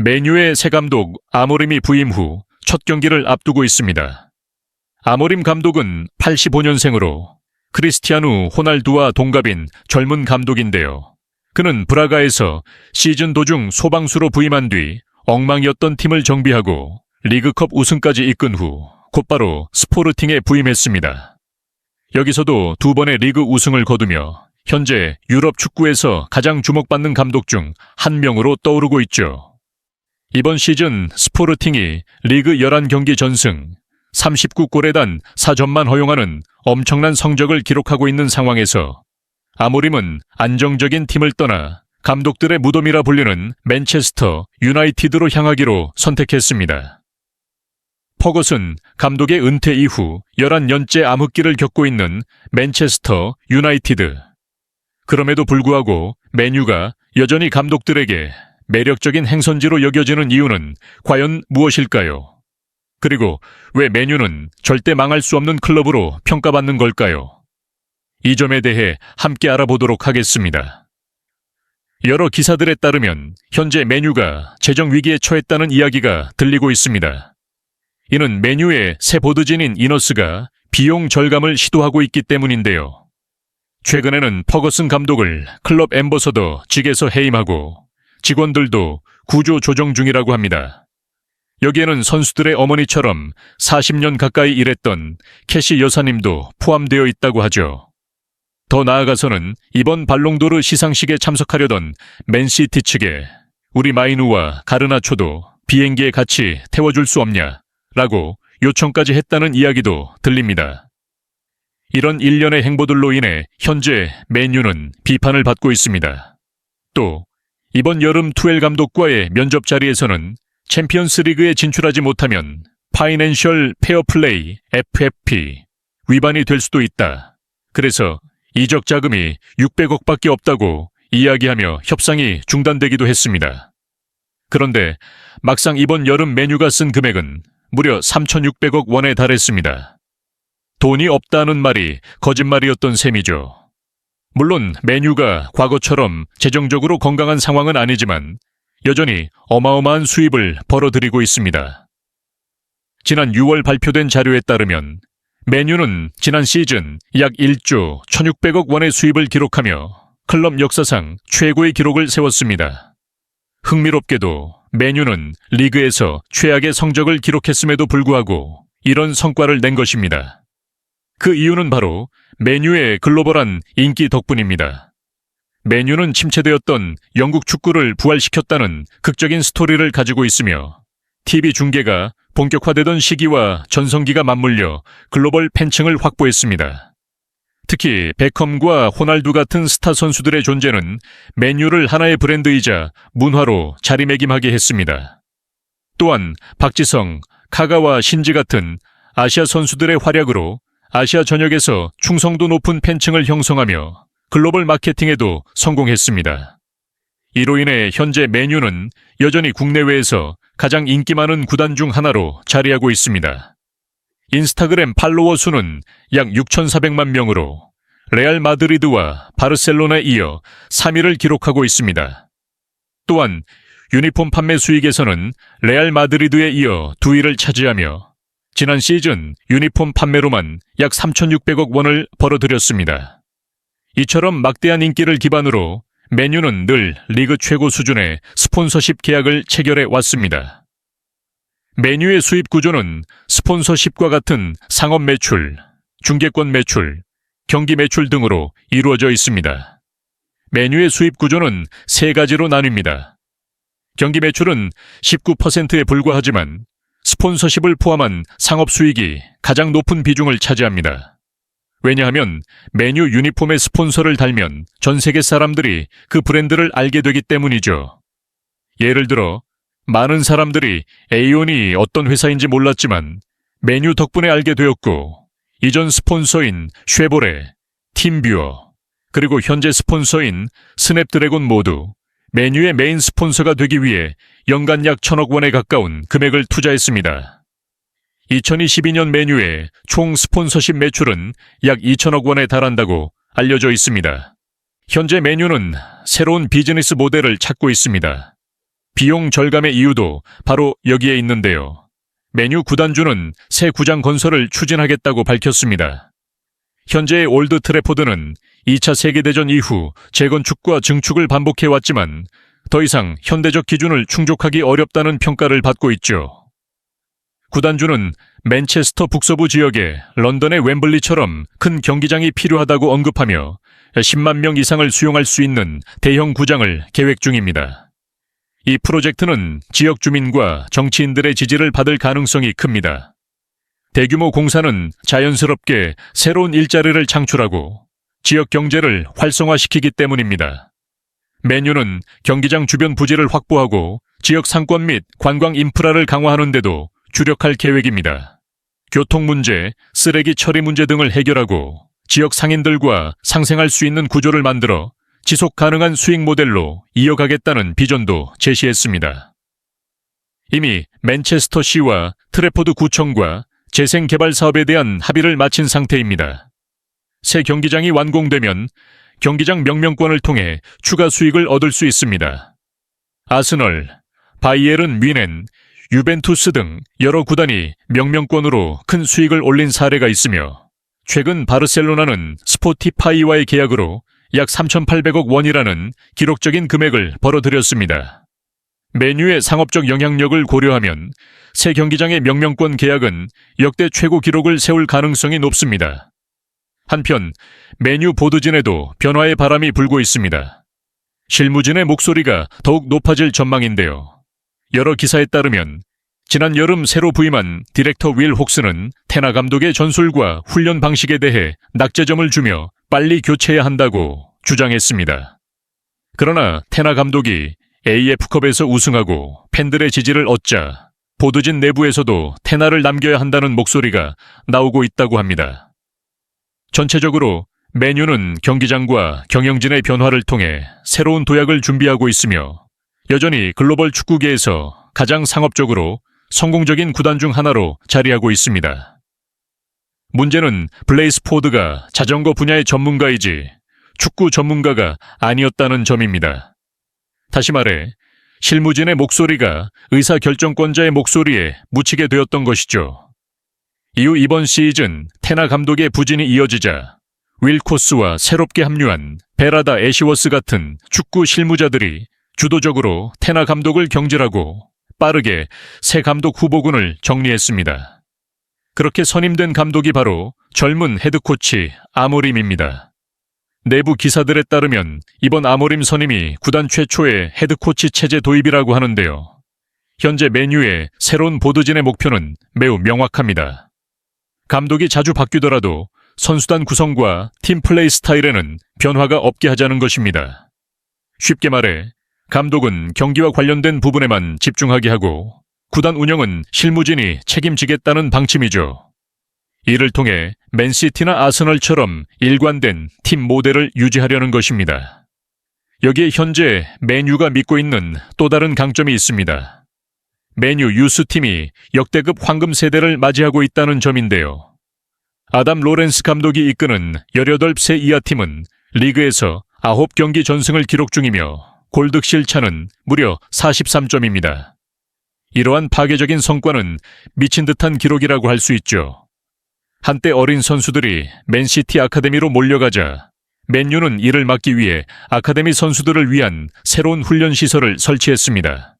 맨유의 새 감독 아모림이 부임 후 첫 경기를 앞두고 있습니다. 아모림 감독은 85년생으로 크리스티아누 호날두와 동갑인 젊은 감독인데요. 그는 브라가에서 시즌 도중 소방수로 부임한 뒤 엉망이었던 팀을 정비하고 리그컵 우승까지 이끈 후 곧바로 스포르팅에 부임했습니다. 여기서도 2번의 리그 우승을 거두며 현재 유럽 축구에서 가장 주목받는 감독 중 한 명으로 떠오르고 있죠. 이번 시즌 스포르팅이 리그 11경기 전승, 39골에 단 4점만 허용하는 엄청난 성적을 기록하고 있는 상황에서 아모림은 안정적인 팀을 떠나 감독들의 무덤이라 불리는 맨체스터 유나이티드로 향하기로 선택했습니다. 퍼거슨 감독의 은퇴 이후 11년째 암흑기를 겪고 있는 맨체스터 유나이티드. 그럼에도 불구하고 맨유가 여전히 감독들에게 매력적인 행선지로 여겨지는 이유는 과연 무엇일까요? 그리고 왜 맨유는 절대 망할 수 없는 클럽으로 평가받는 걸까요? 이 점에 대해 함께 알아보도록 하겠습니다. 여러 기사들에 따르면 현재 맨유가 재정 위기에 처했다는 이야기가 들리고 있습니다. 이는 맨유의 새 보드진인 이너스가 비용 절감을 시도하고 있기 때문인데요. 최근에는 퍼거슨 감독을 클럽 앰버서더 직에서 해임하고 직원들도 구조 조정 중이라고 합니다. 여기에는 선수들의 어머니처럼 40년 가까이 일했던 캐시 여사님도 포함되어 있다고 하죠. 더 나아가서는 이번 발롱도르 시상식에 참석하려던 맨시티 측에 우리 마이누와 가르나초도 비행기에 같이 태워줄 수 없냐라고 요청까지 했다는 이야기도 들립니다. 이런 일련의 행보들로 인해 현재 맨유는 비판을 받고 있습니다. 또 이번 여름 투엘 감독과의 면접 자리에서는 챔피언스 리그에 진출하지 못하면 파이낸셜 페어플레이 FFP 위반이 될 수도 있다. 그래서 이적 자금이 600억밖에 없다고 이야기하며 협상이 중단되기도 했습니다. 그런데 막상 이번 여름 맨유가 쓴 금액은 무려 3,600억 원에 달했습니다. 돈이 없다는 말이 거짓말이었던 셈이죠. 물론 맨유가 과거처럼 재정적으로 건강한 상황은 아니지만 여전히 어마어마한 수입을 벌어들이고 있습니다. 지난 6월 발표된 자료에 따르면 맨유는 지난 시즌 약 1조 1,600억 원의 수입을 기록하며 클럽 역사상 최고의 기록을 세웠습니다. 흥미롭게도 맨유는 리그에서 최악의 성적을 기록했음에도 불구하고 이런 성과를 낸 것입니다. 그 이유는 바로 맨유의 글로벌한 인기 덕분입니다. 맨유는 침체되었던 영국 축구를 부활시켰다는 극적인 스토리를 가지고 있으며 TV 중계가 본격화되던 시기와 전성기가 맞물려 글로벌 팬층을 확보했습니다. 특히 베컴과 호날두 같은 스타 선수들의 존재는 맨유를 하나의 브랜드이자 문화로 자리매김하게 했습니다. 또한 박지성, 카가와 신지 같은 아시아 선수들의 활약으로 아시아 전역에서 충성도 높은 팬층을 형성하며 글로벌 마케팅에도 성공했습니다. 이로 인해 현재 맨유는 여전히 국내외에서 가장 인기 많은 구단 중 하나로 자리하고 있습니다. 인스타그램 팔로워 수는 약 6,400만 명으로 레알 마드리드와 바르셀로나에 이어 3위를 기록하고 있습니다. 또한 유니폼 판매 수익에서는 레알 마드리드에 이어 2위를 차지하며 지난 시즌 유니폼 판매로만 약 3,600억 원을 벌어들였습니다. 이처럼 막대한 인기를 기반으로 맨유는 늘 리그 최고 수준의 스폰서십 계약을 체결해 왔습니다. 맨유의 수입 구조는 스폰서십과 같은 상업 매출, 중계권 매출, 경기 매출 등으로 이루어져 있습니다. 맨유의 수입 구조는 3가지로 나뉩니다. 경기 매출은 19%에 불과하지만 스폰서십을 포함한 상업 수익이 가장 높은 비중을 차지합니다. 왜냐하면 맨유 유니폼에 스폰서를 달면 전 세계 사람들이 그 브랜드를 알게 되기 때문이죠. 예를 들어 많은 사람들이 에이온이 어떤 회사인지 몰랐지만 맨유 덕분에 알게 되었고 이전 스폰서인 쉐보레, 팀뷰어, 그리고 현재 스폰서인 스냅드래곤 모두 맨유의 메인 스폰서가 되기 위해 연간 약 1,000억 원에 가까운 금액을 투자했습니다. 2022년 맨유의 총 스폰서십 매출은 약 2,000억 원에 달한다고 알려져 있습니다. 현재 맨유는 새로운 비즈니스 모델을 찾고 있습니다. 비용 절감의 이유도 바로 여기에 있는데요. 맨유 구단주는 새 구장 건설을 추진하겠다고 밝혔습니다. 현재의 올드 트래포드는 2차 세계대전 이후 재건축과 증축을 반복해왔지만 더 이상 현대적 기준을 충족하기 어렵다는 평가를 받고 있죠. 구단주는 맨체스터 북서부 지역에 런던의 웸블리처럼 큰 경기장이 필요하다고 언급하며 10만 명 이상을 수용할 수 있는 대형 구장을 계획 중입니다. 이 프로젝트는 지역 주민과 정치인들의 지지를 받을 가능성이 큽니다. 대규모 공사는 자연스럽게 새로운 일자리를 창출하고 지역 경제를 활성화시키기 때문입니다. 맨유는 경기장 주변 부지를 확보하고 지역 상권 및 관광 인프라를 강화하는 데도 주력할 계획입니다. 교통 문제, 쓰레기 처리 문제 등을 해결하고 지역 상인들과 상생할 수 있는 구조를 만들어 지속 가능한 수익 모델로 이어가겠다는 비전도 제시했습니다. 이미 맨체스터시와 트래포드 구청과 재생 개발 사업에 대한 합의를 마친 상태입니다. 새 경기장이 완공되면 경기장 명명권을 통해 추가 수익을 얻을 수 있습니다. 아스널, 바이에른 뮌헨, 유벤투스 등 여러 구단이 명명권으로 큰 수익을 올린 사례가 있으며 최근 바르셀로나는 스포티파이와의 계약으로 약 3,800억 원이라는 기록적인 금액을 벌어들였습니다. 맨유의 상업적 영향력을 고려하면 새 경기장의 명명권 계약은 역대 최고 기록을 세울 가능성이 높습니다. 한편 맨유 보드진에도 변화의 바람이 불고 있습니다. 실무진의 목소리가 더욱 높아질 전망인데요. 여러 기사에 따르면 지난 여름 새로 부임한 디렉터 윌 혹스는 테나 감독의 전술과 훈련 방식에 대해 낙제점을 주며 빨리 교체해야 한다고 주장했습니다. 그러나 테나 감독이 AF컵에서 우승하고 팬들의 지지를 얻자 보드진 내부에서도 테나를 남겨야 한다는 목소리가 나오고 있다고 합니다. 전체적으로 맨유는 경기장과 경영진의 변화를 통해 새로운 도약을 준비하고 있으며 여전히 글로벌 축구계에서 가장 상업적으로 성공적인 구단 중 하나로 자리하고 있습니다. 문제는 블레이스 포드가 자전거 분야의 전문가이지 축구 전문가가 아니었다는 점입니다. 다시 말해 실무진의 목소리가 의사결정권자의 목소리에 묻히게 되었던 것이죠. 이후 이번 시즌 테나 감독의 부진이 이어지자 윌코스와 새롭게 합류한 베라다 애시워스 같은 축구 실무자들이 주도적으로 테나 감독을 경질하고 빠르게 새 감독 후보군을 정리했습니다. 그렇게 선임된 감독이 바로 젊은 헤드코치 아모림입니다. 내부 기사들에 따르면 이번 아모림 선임이 구단 최초의 헤드코치 체제 도입이라고 하는데요. 현재 맨유의 새로운 보드진의 목표는 매우 명확합니다. 감독이 자주 바뀌더라도 선수단 구성과 팀 플레이 스타일에는 변화가 없게 하자는 것입니다. 쉽게 말해 감독은 경기와 관련된 부분에만 집중하게 하고 구단 운영은 실무진이 책임지겠다는 방침이죠. 이를 통해 맨시티나 아스널처럼 일관된 팀 모델을 유지하려는 것입니다. 여기에 현재 맨유가 믿고 있는 또 다른 강점이 있습니다. 맨유 유스팀이 역대급 황금 세대를 맞이하고 있다는 점인데요. 아담 로렌스 감독이 이끄는 18세 이하 팀은 리그에서 9경기 전승을 기록 중이며 골득실 차는 무려 43점입니다. 이러한 파괴적인 성과는 미친 듯한 기록이라고 할 수 있죠. 한때 어린 선수들이 맨시티 아카데미로 몰려가자 맨유는 이를 막기 위해 아카데미 선수들을 위한 새로운 훈련 시설을 설치했습니다.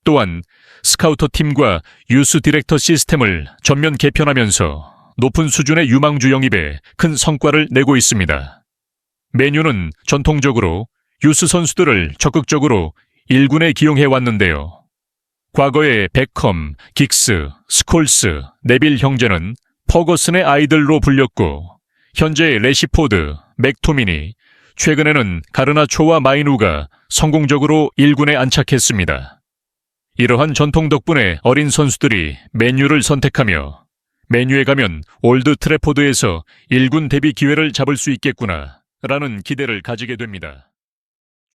또한 스카우터 팀과 유스 디렉터 시스템을 전면 개편하면서 높은 수준의 유망주 영입에 큰 성과를 내고 있습니다. 맨유는 전통적으로 유스 선수들을 적극적으로 1군에 기용해 왔는데요. 과거에 베컴, 긱스, 스콜스, 네빌 형제는 퍼거슨의 아이들로 불렸고 현재 레시포드, 맥토미니, 최근에는 가르나초와 마이누가 성공적으로 1군에 안착했습니다. 이러한 전통 덕분에 어린 선수들이 맨유를 선택하며 맨유에 가면 올드 트래포드에서 1군 데뷔 기회를 잡을 수 있겠구나 라는 기대를 가지게 됩니다.